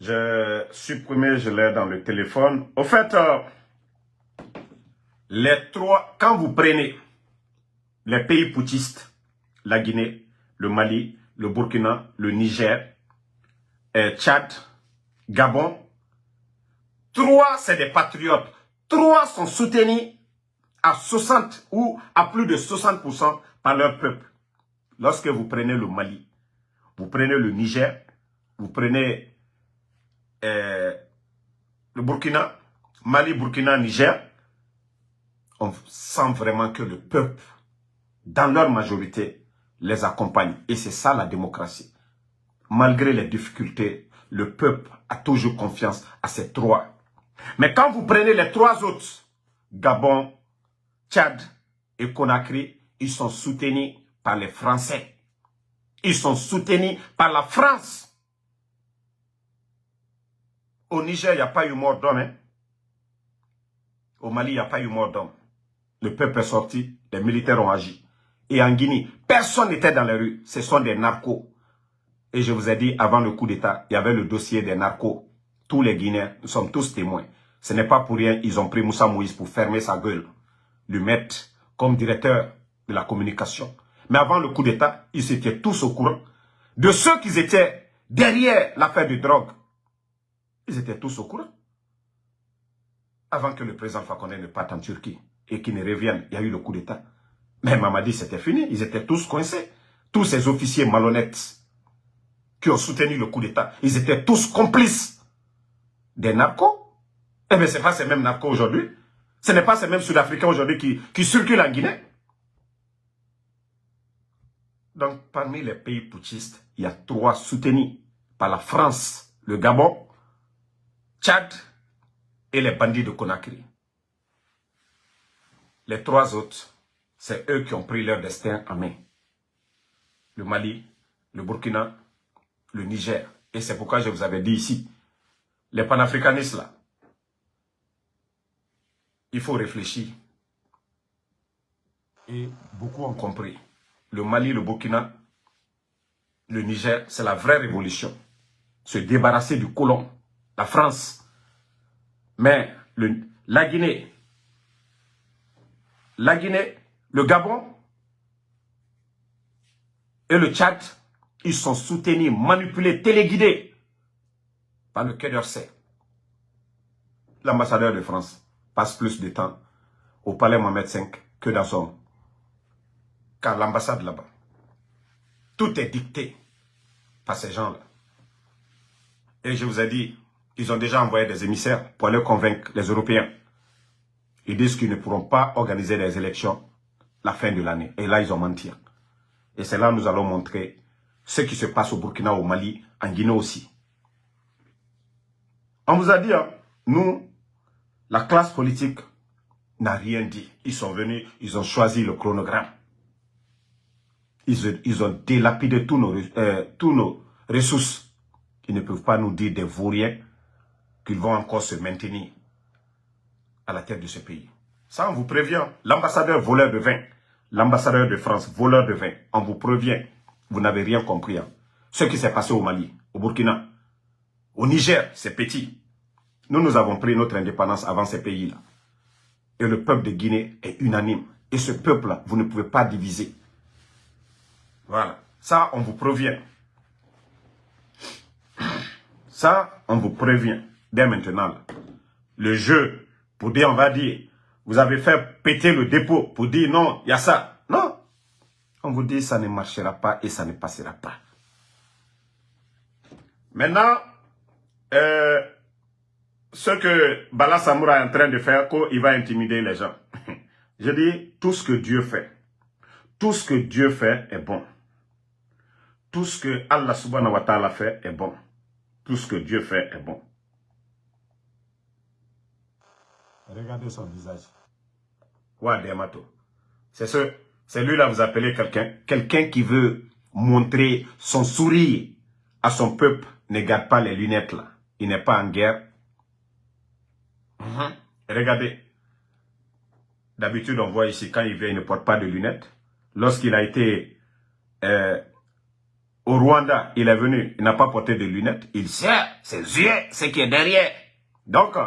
J'ai supprimé, je l'ai dans le téléphone. Au fait, les trois, quand vous prenez les pays putschistes, la Guinée, le Mali, le Burkina, le Niger, Tchad, Gabon, trois, c'est des patriotes. Trois sont soutenus à 60 ou à plus de 60% par leur peuple. Lorsque vous prenez le Mali, vous prenez le Niger, vous prenez le Burkina, Mali, Burkina, Niger, on sent vraiment que le peuple, dans leur majorité, les accompagne. Et c'est ça la démocratie. Malgré les difficultés, le peuple a toujours confiance à ces trois. Mais quand vous prenez les trois autres, Gabon, Tchad et Conakry, ils sont soutenus par les Français. Ils sont soutenus par la France. Au Niger, il n'y a pas eu mort d'homme. Hein? Au Mali, il n'y a pas eu mort d'homme. Le peuple est sorti, les militaires ont agi. Et en Guinée, personne n'était dans les rues. Ce sont des narcos. Et je vous ai dit, avant le coup d'État, il y avait le dossier des narcos. Tous les Guinéens, nous sommes tous témoins. Ce n'est pas pour rien, ils ont pris Moussa Moïse pour fermer sa gueule. Le mettre comme directeur de la communication. Mais avant le coup d'État, ils étaient tous au courant de ceux qui étaient derrière l'affaire de drogue. Ils étaient tous au courant. Avant que le président Fakonde ne parte en Turquie et qu'il ne revienne, il y a eu le coup d'État. Mais Mamadi, c'était fini. Ils étaient tous coincés. Tous ces officiers malhonnêtes qui ont soutenu le coup d'État, ils étaient tous complices des narcos. Eh bien, ce n'est pas ces mêmes narcos aujourd'hui. Ce n'est pas ces mêmes Sud-Africains aujourd'hui qui circulent en Guinée. Donc, parmi les pays putschistes, il y a trois soutenus par la France, le Gabon, Tchad et les bandits de Conakry. Les trois autres, c'est eux qui ont pris leur destin en main. Le Mali, le Burkina, le Niger. Et c'est pourquoi je vous avais dit ici, les panafricanistes là, il faut réfléchir. Et beaucoup ont compris. Le Mali, le Burkina, le Niger, c'est la vraie révolution. Se débarrasser du colon, la France. Mais la Guinée, le Gabon et le Tchad, ils sont soutenus, manipulés, téléguidés par le Quai d'Orsay. L'ambassadeur de France passe plus de temps au palais Mohamed V que dans son... Car l'ambassade là-bas, tout est dicté par ces gens-là. Et je vous ai dit, ils ont déjà envoyé des émissaires pour aller convaincre les Européens. Ils disent qu'ils ne pourront pas organiser des élections la fin de l'année. Et là, ils ont menti. Et c'est là que nous allons montrer ce qui se passe au Burkina, au Mali, en Guinée aussi. On vous a dit, hein, nous, la classe politique n'a rien dit. Ils sont venus, ils ont choisi le chronogramme. Ils ont délapidé tous nos ressources. Ils ne peuvent pas nous dire des vauriens qu'ils vont encore se maintenir à la tête de ce pays. Ça, on vous prévient. L'ambassadeur voleur de vin, l'ambassadeur de France voleur de vin, on vous prévient. Vous n'avez rien compris. Hein. Ce qui s'est passé au Mali, au Burkina, au Niger, c'est petit. Nous avons pris notre indépendance avant ces pays-là. Et le peuple de Guinée est unanime. Et ce peuple-là, vous ne pouvez pas diviser. Voilà. Ça, on vous prévient. Ça, on vous prévient. Dès maintenant, là. Le jeu, pour dire, on va dire, vous avez fait péter le dépôt, pour dire non, il y a ça. Non. On vous dit, ça ne marchera pas et ça ne passera pas. Maintenant, ce que Bala Samoura est en train de faire, il va intimider les gens. Je dis, tout ce que Dieu fait est bon. Tout ce que Allah subhanahu wa ta'ala fait est bon. Tout ce que Dieu fait est bon. Regardez son visage. Ouah, Demato. C'est lui-là, vous appelez quelqu'un. Quelqu'un qui veut montrer son sourire à son peuple ne garde pas les lunettes là. Il n'est pas en guerre. Regardez. D'habitude, on voit ici, quand il vient, il ne porte pas de lunettes. Lorsqu'il a été Au Rwanda, il est venu, il n'a pas porté de lunettes. Il sait, ses yeux, ce qui est derrière. Donc,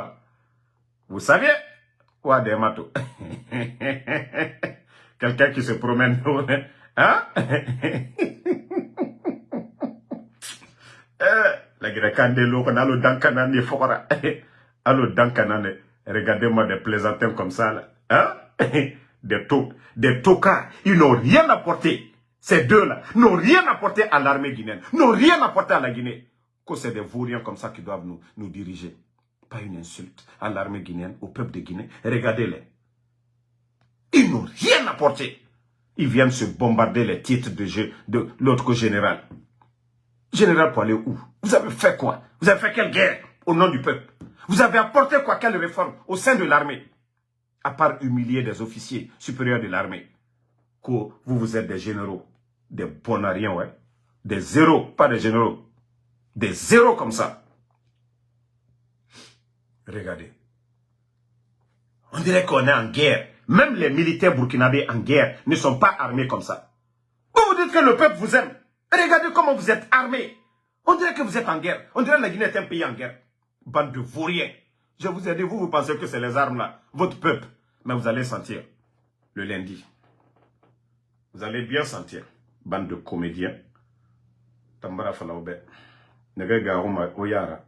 vous savez, Ouademato, quelqu'un qui se promène, hein? La Grekandelo, on a le Dankanane Fora. Allo Dankanane, regardez-moi des plaisantins comme ça, là. Hein? Des tocards, ils n'ont rien apporté. Ces deux-là n'ont rien apporté à l'armée guinéenne, n'ont rien apporté à la Guinée. Que c'est des vauriens comme ça qui doivent nous diriger. Pas une insulte à l'armée guinéenne, au peuple de Guinée. Regardez-les. Ils n'ont rien apporté. Ils viennent se bombarder les titres de l'autre général. Général pour aller où? Vous avez fait quoi? Vous avez fait quelle guerre au nom du peuple? Vous avez apporté quoi? Quelle réforme au sein de l'armée? À part humilier des officiers supérieurs de l'armée. Que vous êtes des généraux. Des bons à rien, ouais. Des zéros, pas des généraux. Des zéros comme ça. Regardez. On dirait qu'on est en guerre. Même les militaires burkinabés en guerre ne sont pas armés comme ça. Vous vous dites que le peuple vous aime. Regardez comment vous êtes armés. On dirait que vous êtes en guerre. On dirait que la Guinée est un pays en guerre. Bande de vauriens. Je vous ai dit, vous pensez que c'est les armes là. Votre peuple. Mais vous allez sentir. Le lundi. Vous allez bien sentir. Bande de comédiens. Tambara Falaoube. Nega Roma Oyara.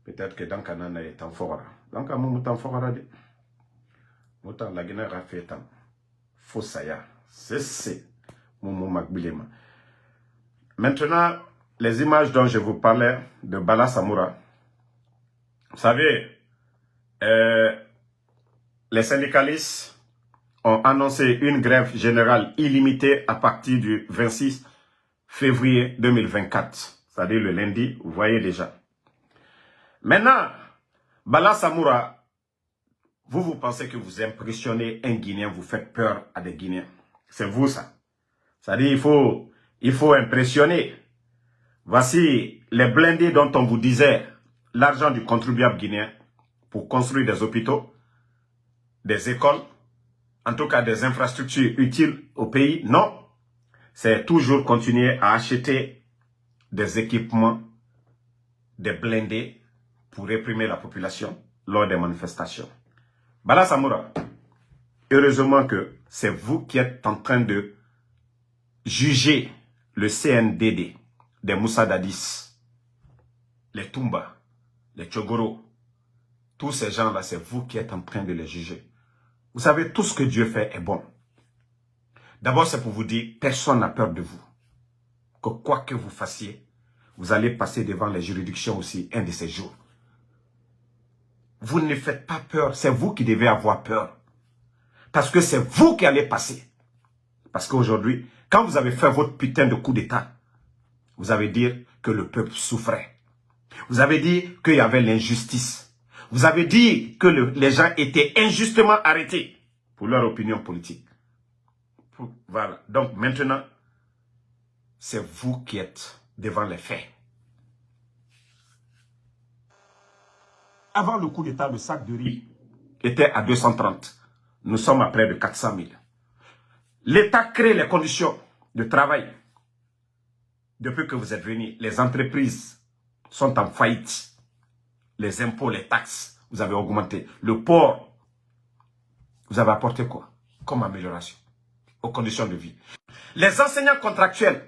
Peut-être que dans Kanana est en fora. Donc, à mon mouton fora. Mouton la Guinée a fait tant. Fossaya. C'est. Moumou Magbilema. Maintenant, les images dont je vous parlais de Bala Samoura. Vous savez, les syndicalistes ont annoncé une grève générale illimitée à partir du 26 février 2024. C'est-à-dire le lundi, vous voyez déjà. Maintenant, Bala Samoura, vous pensez que vous impressionnez un Guinéen, vous faites peur à des Guinéens. C'est vous ça. C'est-à-dire il faut impressionner. Voici les blindés dont on vous disait l'argent du contribuable guinéen pour construire des hôpitaux, des écoles, en tout cas des infrastructures utiles au pays. Non, c'est toujours continuer à acheter des équipements, des blindés pour réprimer la population lors des manifestations. Bala Samoura, heureusement que c'est vous qui êtes en train de juger le CNDD des Moussa Dadis, les Toumba, les Tchogoro, tous ces gens-là, c'est vous qui êtes en train de les juger. Vous savez, tout ce que Dieu fait est bon. D'abord, c'est pour vous dire, personne n'a peur de vous. Que quoi que vous fassiez, vous allez passer devant les juridictions aussi un de ces jours. Vous ne faites pas peur, c'est vous qui devez avoir peur. Parce que c'est vous qui allez passer. Parce qu'aujourd'hui, quand vous avez fait votre putain de coup d'État, vous avez dit que le peuple souffrait. Vous avez dit qu'il y avait l'injustice. Vous avez dit que les gens étaient injustement arrêtés pour leur opinion politique. Voilà. Donc maintenant, c'est vous qui êtes devant les faits. Avant le coup d'État, le sac de riz était à 230. Nous sommes à près de 400 000. L'État crée les conditions de travail. Depuis que vous êtes venus, les entreprises sont en faillite. Les impôts, les taxes, vous avez augmenté. Le port, vous avez apporté quoi comme amélioration aux conditions de vie? Les enseignants contractuels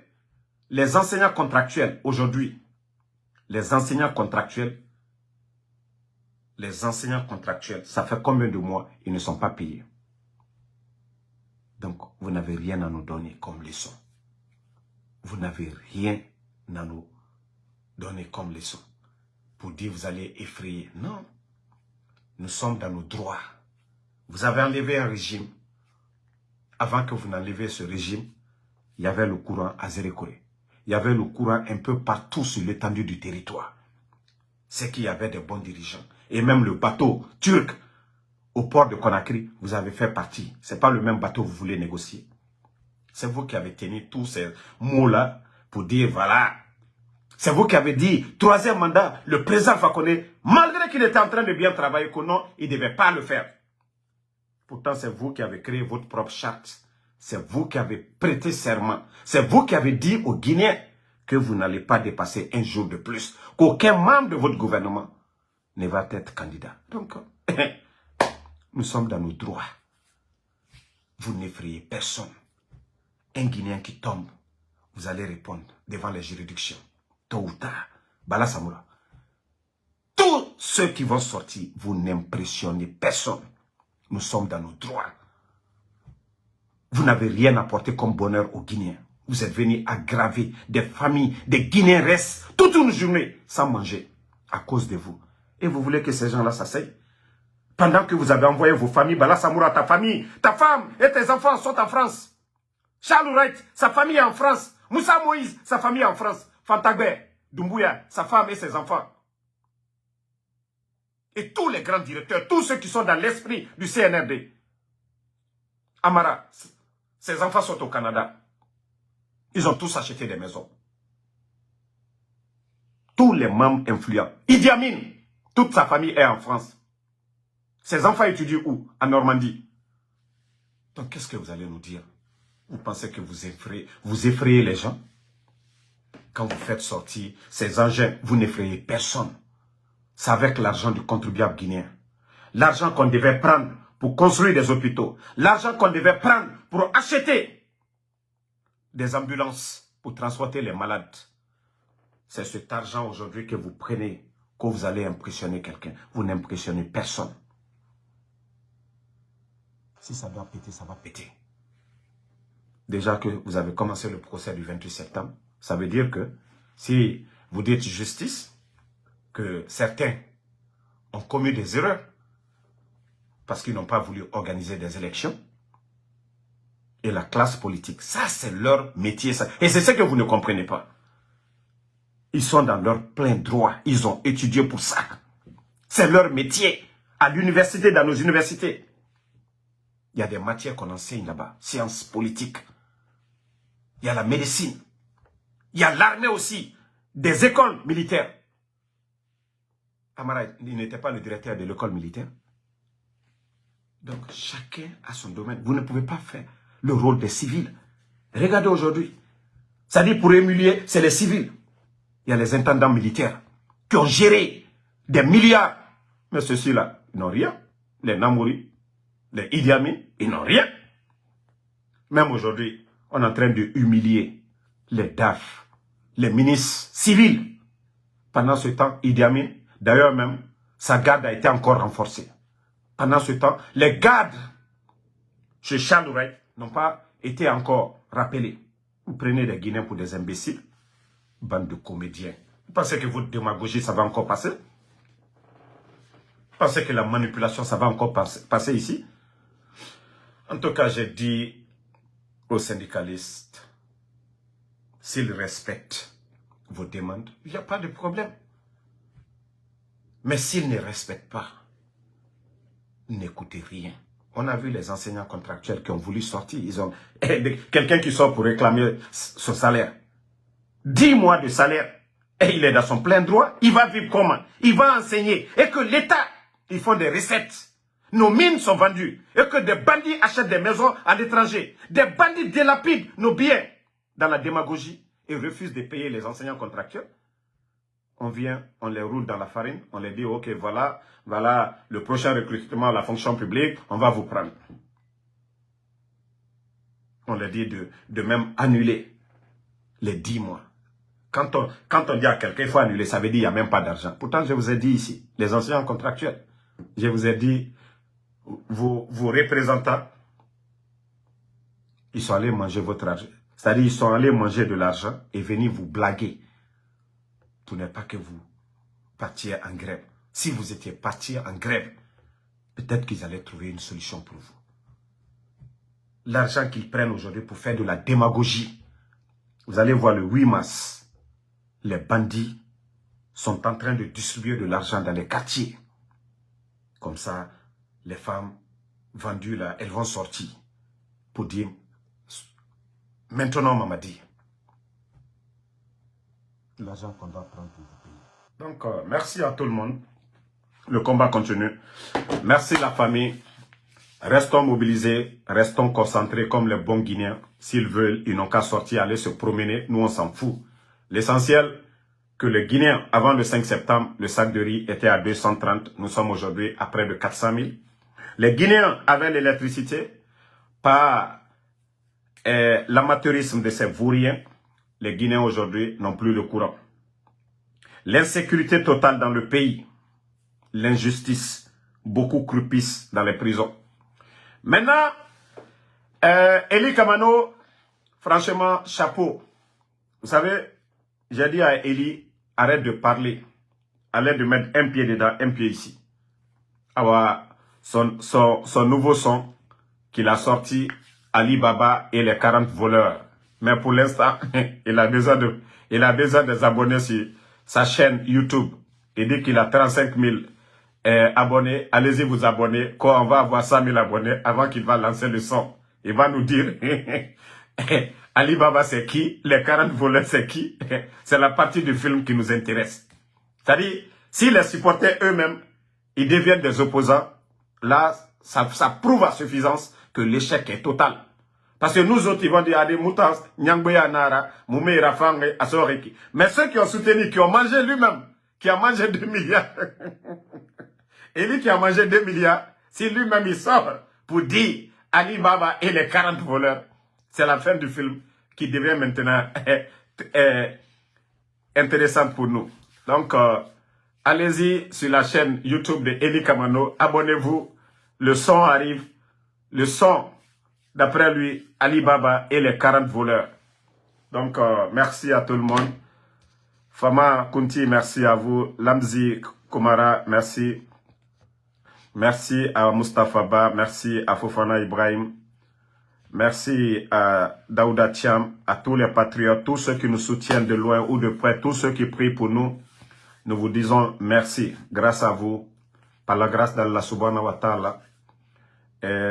aujourd'hui, les enseignants contractuels, ça fait combien de mois ils ne sont pas payés? Donc, vous n'avez rien à nous donner comme leçon. Vous n'avez rien à nous donner comme leçon. Pour dire vous allez effrayer. Non. Nous sommes dans nos droits. Vous avez enlevé un régime. Avant que vous n'enleviez ce régime, il y avait le courant à Zérékoré. Il y avait le courant un peu partout sur l'étendue du territoire. C'est qu'il y avait des bons dirigeants. Et même le bateau turc au port de Conakry, vous avez fait partie. Ce n'est pas le même bateau que vous voulez négocier. C'est vous qui avez tenu tous ces mots-là pour dire, voilà. C'est vous qui avez dit, troisième mandat, le président Fakonde, malgré qu'il était en train de bien travailler, que non, il ne devait pas le faire. Pourtant, c'est vous qui avez créé votre propre charte. C'est vous qui avez prêté serment. C'est vous qui avez dit aux Guinéens que vous n'allez pas dépasser un jour de plus. Qu'aucun membre de votre gouvernement ne va être candidat. Donc, nous sommes dans nos droits. Vous n'effrayez personne. Un Guinéen qui tombe, vous allez répondre devant les juridictions. Tôt ou tard. Bala Samoura. Tous ceux qui vont sortir, vous n'impressionnez personne. Nous sommes dans nos droits. Vous n'avez rien apporté comme bonheur aux Guinéens. Vous êtes venus aggraver des familles, des Guinéens restent toute une journée sans manger à cause de vous. Et vous voulez que ces gens-là s'asseyent? Pendant que vous avez envoyé vos familles, Bala Samoura, ta famille, ta femme et tes enfants sont en France. Charles Wright, sa famille est en France. Moussa Moïse, sa famille est en France. Fantagbe, Doumbouya, sa femme et ses enfants. Et tous les grands directeurs, tous ceux qui sont dans l'esprit du CNRD. Amara, ses enfants sont au Canada. Ils ont tous acheté des maisons. Tous les membres influents. Idi Amin, toute sa famille est en France. Ses enfants étudient où? En Normandie. Donc qu'est-ce que vous allez nous dire? Vous pensez que vous effrayez les gens? Quand vous faites sortir ces engins, vous n'effrayez personne. C'est avec l'argent du contribuable guinéen. L'argent qu'on devait prendre pour construire des hôpitaux. L'argent qu'on devait prendre pour acheter des ambulances pour transporter les malades. C'est cet argent aujourd'hui que vous prenez, que vous allez impressionner quelqu'un. Vous n'impressionnez personne. Si ça doit péter, ça va péter. Déjà que vous avez commencé le procès du 28 septembre, ça veut dire que si vous dites justice, que certains ont commis des erreurs parce qu'ils n'ont pas voulu organiser des élections, et la classe politique, ça c'est leur métier. Ça. Et c'est ce que vous ne comprenez pas. Ils sont dans leur plein droit. Ils ont étudié pour ça. C'est leur métier. À l'université, dans nos universités. Il y a des matières qu'on enseigne là-bas. Sciences politiques. Il y a la médecine. Il y a l'armée aussi. Des écoles militaires. Amara, il n'était pas le directeur de l'école militaire. Donc, chacun a son domaine. Vous ne pouvez pas faire le rôle des civils. Regardez aujourd'hui. Ça dit pour émuler, c'est les civils. Il y a les intendants militaires qui ont géré des milliards. Mais ceux-ci-là, ils n'ont rien. Les Namouri, les Idi Amin, ils n'ont rien. Même aujourd'hui, on est en train de humilier les DAF, les ministres civils. Pendant ce temps, Idi Amin, d'ailleurs même, sa garde a été encore renforcée. Pendant ce temps, les gardes chez Charles Wright n'ont pas été encore rappelés. Vous prenez des Guinéens pour des imbéciles. Bande de comédiens. Vous pensez que votre démagogie, ça va encore passer? Vous pensez que la manipulation, ça va encore passer ici? En tout cas, j'ai dit aux syndicalistes, s'ils respectent vos demandes, il n'y a pas de problème. Mais s'ils ne respectent pas, n'écoutez rien. On a vu les enseignants contractuels qui ont voulu sortir. Ils ont quelqu'un qui sort pour réclamer son salaire. 10 mois de salaire. Et il est dans son plein droit. Il va vivre comment? Il va enseigner. Et que l'État, ils font des recettes. Nos mines sont vendues. Et que des bandits achètent des maisons à l'étranger. Des bandits délapident nos biens dans la démagogie et refusent de payer les enseignants contractuels. On vient, on les roule dans la farine, on les dit, ok, voilà le prochain recrutement à la fonction publique, on va vous prendre. On les dit de même annuler les 10 mois. Quand on dit à quelqu'un, il faut annuler, ça veut dire qu'il n'y a même pas d'argent. Pourtant, je vous ai dit ici, les enseignants contractuels, je vous ai dit, vos représentants, ils sont allés manger votre argent. C'est-à-dire, ils sont allés manger de l'argent et venir vous blaguer. Pour ne pas que vous partiez en grève. Si vous étiez partis en grève, peut-être qu'ils allaient trouver une solution pour vous. L'argent qu'ils prennent aujourd'hui pour faire de la démagogie, vous allez voir le 8 mars, les bandits sont en train de distribuer de l'argent dans les quartiers. Comme ça, les femmes vendues là, elles vont sortir pour dire, maintenant Mamadi, l'argent qu'on doit prendre pour vous payer. Donc, merci à tout le monde. Le combat continue. Merci la famille. Restons mobilisés, restons concentrés comme les bons Guinéens. S'ils veulent, ils n'ont qu'à sortir, aller se promener. Nous, on s'en fout. L'essentiel, que les Guinéens, avant le 5 septembre, le sac de riz était à 230. Nous sommes aujourd'hui à près de 400 000. Les Guinéens avaient l'électricité par l'amateurisme de ces vauriens. Les Guinéens aujourd'hui n'ont plus le courant. L'insécurité totale dans le pays. L'injustice. Beaucoup croupissent dans les prisons. Maintenant, Eli Kamano, franchement, chapeau. Vous savez, j'ai dit à Eli, arrête de parler. Arrête de mettre un pied dedans, un pied ici. Alors, son nouveau son qu'il a sorti, Ali Baba et les 40 voleurs. Mais pour l'instant, il a déjà des abonnés sur sa chaîne YouTube. Il dit qu'il a 35 000 abonnés. Allez-y vous abonner. Quand on va avoir 100 000 abonnés, avant qu'il va lancer le son, il va nous dire Ali Baba c'est qui? Les 40 voleurs c'est qui? C'est la partie du film qui nous intéresse. C'est-à-dire, si les supporters eux-mêmes, ils deviennent des opposants, là, ça prouve à suffisance que l'échec est total. Parce que nous autres, ils vont dire, Adi Moutas, Nyangboya Nara, Moumé Rafangue, Asoreki. Mais ceux qui ont soutenu, qui ont mangé lui-même, qui a mangé 2 milliards, et lui qui a mangé 2 milliards, si lui-même il sort pour dire Ali Baba et les 40 voleurs, c'est la fin du film qui devient maintenant intéressante pour nous. Donc, allez-y sur la chaîne YouTube de Eli Kamano, abonnez-vous, le son arrive, le son, d'après lui, Ali Baba et les 40 voleurs. Donc, merci à tout le monde. Fama Kunti, merci à vous. Lamzi Komara, merci. Merci à Mustafa Ba, merci à Fofana Ibrahim. Merci à Daouda Thiam, à tous les patriotes, tous ceux qui nous soutiennent de loin ou de près, tous ceux qui prient pour nous. Nous vous disons merci. Grâce à vous, par la grâce d'Allah subhanahu wa ta'ala,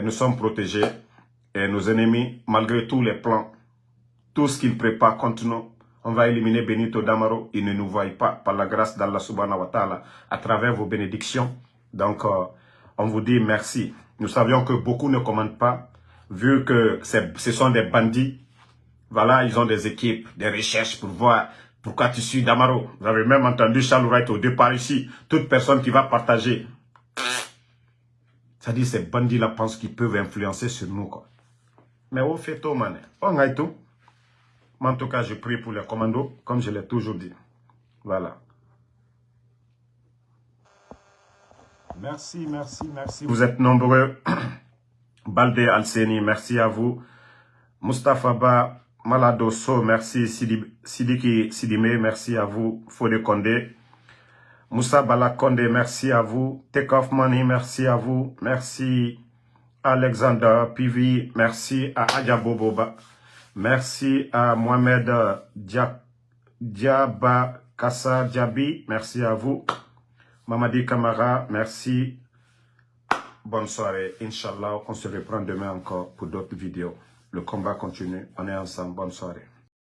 nous sommes protégés. Et nos ennemis, malgré tous les plans, tout ce qu'ils préparent contre nous, on va éliminer Benito Damaro. Ils ne nous voient pas par la grâce d'Allah subhanahu wa ta'ala à travers vos bénédictions. Donc, on vous dit merci. Nous savions que beaucoup ne commandent pas, vu que ce sont des bandits. Voilà, ils ont des équipes, des recherches pour voir pourquoi tu suis Damaro. Vous avez même entendu Charles Wright au départ ici. Toute personne qui va partager. C'est-à-dire ces bandits-là pensent qu'ils peuvent influencer sur nous, quoi. Mais on fait tout, man. On a tout. Mais en tout cas, je prie pour les commandos, comme je l'ai toujours dit. Voilà. Merci, merci, merci. Vous êtes nombreux. Baldé Alseni, merci à vous. Mustafa Ba, Maladoso, merci. Sidiki Sidime, merci à vous. Fode Kondé. Moussa Bala Kondé, merci à vous. Takeoff Money, merci à vous. Merci. Alexander Pivi, merci à Adja Boboba, merci à Mohamed Diaba Kassa Diaby, merci à vous. Mamadi Kamara, merci. Bonne soirée, Inch'Allah, on se reprend demain encore pour d'autres vidéos. Le combat continue, on est ensemble, bonne soirée.